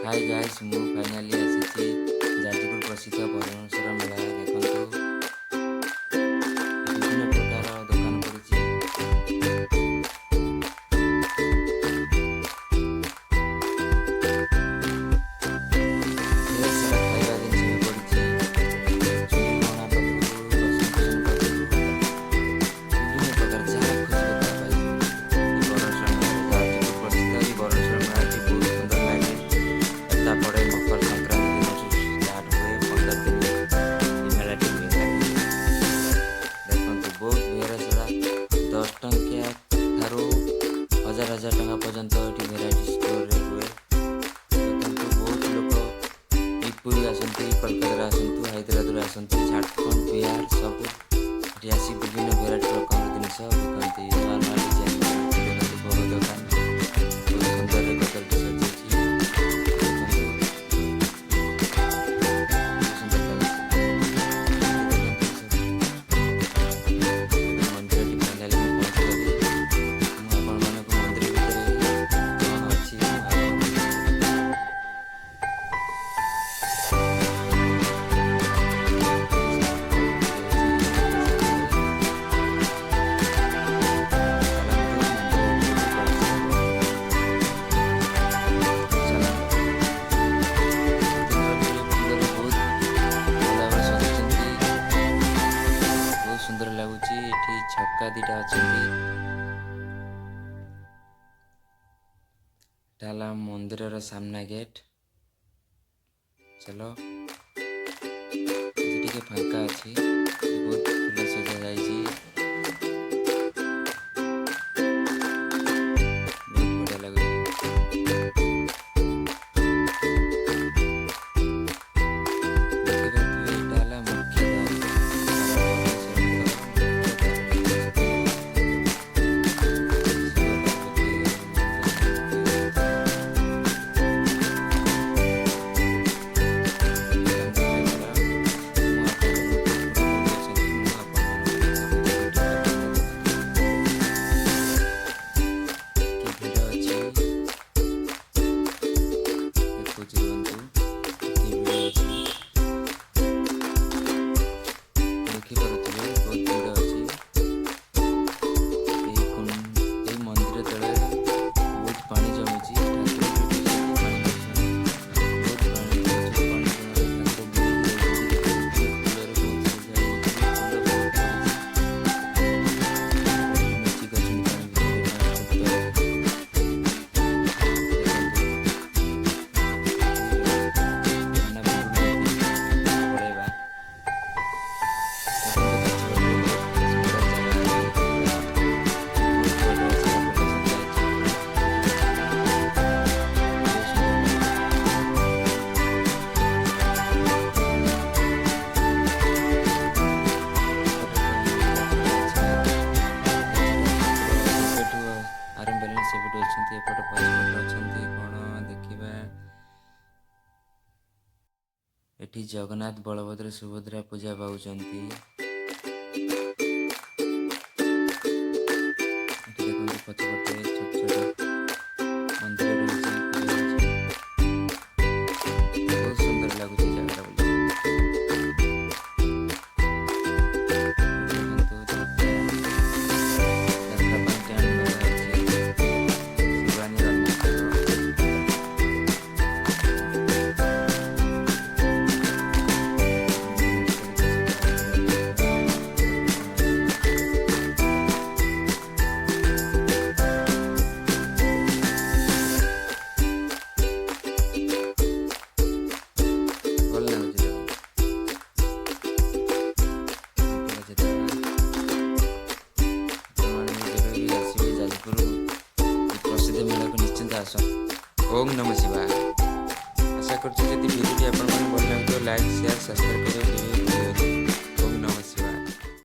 Hi guys ମୁଁ finally ଆସିଛି ଯାଜପୁର ପ୍ରସିଦ୍ଧ ବରଣେଶ୍ୱର ମେଳା। ଦେଖନ୍ତୁ ବିଭିନ୍ନ ପ୍ରକାର ଦୋକାନ ପଡ଼ିଛି। ଢେର ସାରା ଖାଇବା ଜିନିଷ ବି ପଡ଼ିଛି। ଚୁଡ଼ି ଗହଣା ପାଖରୁ ବାସନ କୁସନ ପାଖରୁ ବିଭିନ୍ନ ପ୍ରକାର ଯାହା ଖୋଜିବେ ତାହା ପାଇଯିବେ। ଏ ବରଣେଶ୍ୱର ମେଳାରେ ଯାଜପୁର ପ୍ରସିଦ୍ଧ ଏ ବରଣେଶ୍ୱର ମେଳାଟି ବହୁତ ସୁନ୍ଦର ଲାଗେ। ତାପରେ ମକର ସଂକ୍ରାନ୍ତି ଦିନଠୁ ଷ୍ଟାର୍ଟ ହୁଏ, 15 ଦିନ ଏ ମେଳାଟି ହୁଏ। ଦେଖନ୍ତୁ ବହୁତ ଢେର ସାରା 10 ଟଙ୍କିଆ ଠାରୁ ହଜାର ହଜାର ଟଙ୍କା ପର୍ଯ୍ୟନ୍ତ ଏଠି ଭେରାଇଟି ଷ୍ଟୋରରେ ହୁଏ। ଦେଖନ୍ତୁ ବହୁତ ଲୋକ ପୁରୀ ଆସନ୍ତି, କୋଲକାତାରୁ ଆସନ୍ତୁ, ହାଇଦ୍ରାବାଦରୁ ଆସନ୍ତି, ଝାଡ଼ଖଣ୍ଡ, ବିହାର ସବୁ ଏଠି ଆସି ବିଭିନ୍ନ ଭେରାଇଟି ରକମର ଜିନିଷ ବିକନ୍ତି। ନୂଆ ନୂଆ ଡିଜାଇନ ଦେଖନ୍ତୁ ବଡ଼ ଦୋକାନ ବହୁତ ସୁନ୍ଦର ବଦଳଟି ସଜେଇଛି। ଦେଖନ୍ତୁ ସୁନ୍ଦର ଲାଗୁଛି। ମନ୍ଦିରଟି ଫାଇନାଲି ମୁଁ ପହଞ୍ଚିଗଲି। ମୁଁ ଆପଣମାନଙ୍କୁ ମନ୍ଦିର ଭିତରେ କ'ଣ ଅଛି ମୁଁ ଆପଣଙ୍କୁ ସୁନ୍ଦର ଲାଗୁଛି। ଏଠି ଛକା ଦିଟା ଅଛନ୍ତି। ଏଟା ହେଲା ମନ୍ଦିରର ସାମ୍ନା ଗେଟ୍। ଚାଲ ଏଠି ଟିକେ ଫାଙ୍କା ଅଛି। ବହୁତ ଫୁଲ ସଜା ଯାଇଛି। ବହୁତ ବଢ଼ିଆ ଲାଗୁଛି। ଦେଖିପାରୁଥିବେ ଏଇଟା ହେଲା ମୁଖ୍ୟ ଦ୍ୱାର। ଦେଖିପାରୁଥିବେ ବହୁତ ଭିଡ଼ ଅଛି। ଏଇ ମନ୍ଦିର ତଳେ ବହୁତ ପାଣି ଜମିଛି। ଠାକୁର ବି ପାଣି ବହୁତ ପାଣି ଜମିଛି। ପାଣି ଜମିବାରେ ଠାକୁର ବୁଡ଼ିକି ରହିଛନ୍ତି। ଫୁଲରେ ବହୁତ ସଜା ହେଇଛି। ଫୁଲ ବହୁତ ପଡ଼ିଛି। ମିଶିକି ଅଛନ୍ତି ପାଣି ଭିତରେ। ସେପଟେ ଅଛନ୍ତି, ଏପଟେ ପଛପଟେ ଅଛନ୍ତି। କ'ଣ ଦେଖିବା, ଏଠି ଜଗନ୍ନାଥ, ବଳଭଦ୍ର, ସୁଭଦ୍ରା ପୂଜା ପାଉଛନ୍ତି। ଏଠି ଦେଖନ୍ତୁ ପଛପଟେ ଛୋଟ ଛୋଟ ମନ୍ଦିର ରହିଛି, ପୂଜା ହେଉଛି। ବହୁତ ସୁନ୍ଦର ଲାଗୁଛି ଜାଗାଟା ବୋଲି। ଦେଖନ୍ତୁ ଯାତ୍ରା ପାଇଁ ଟେଣ୍ଟ ବନ୍ଧା ଅଛି। ଶିବାନୀ ରତ୍ନାକର ଭଲ ଲାଗୁଛି। ଆପଣମାନେ ଯେବେ ବି ଆସିବେ ଯାଜପୁର ପ୍ରସିଦ୍ଧ ମେଳାକୁ ନିଶ୍ଚିନ୍ତ ଆସ। ଓମ୍ ନମଃ ଶିବାୟ। ଆଶା କରୁଛି ଯଦି ଭିଡ଼ିଓଟି ଆପଣମାନଙ୍କୁ ଭଲ ଲାଗୁଥିବ ଲାଇକ୍, ସେୟାର, ସବସ୍କ୍ରାଇବ୍ କରିବେ।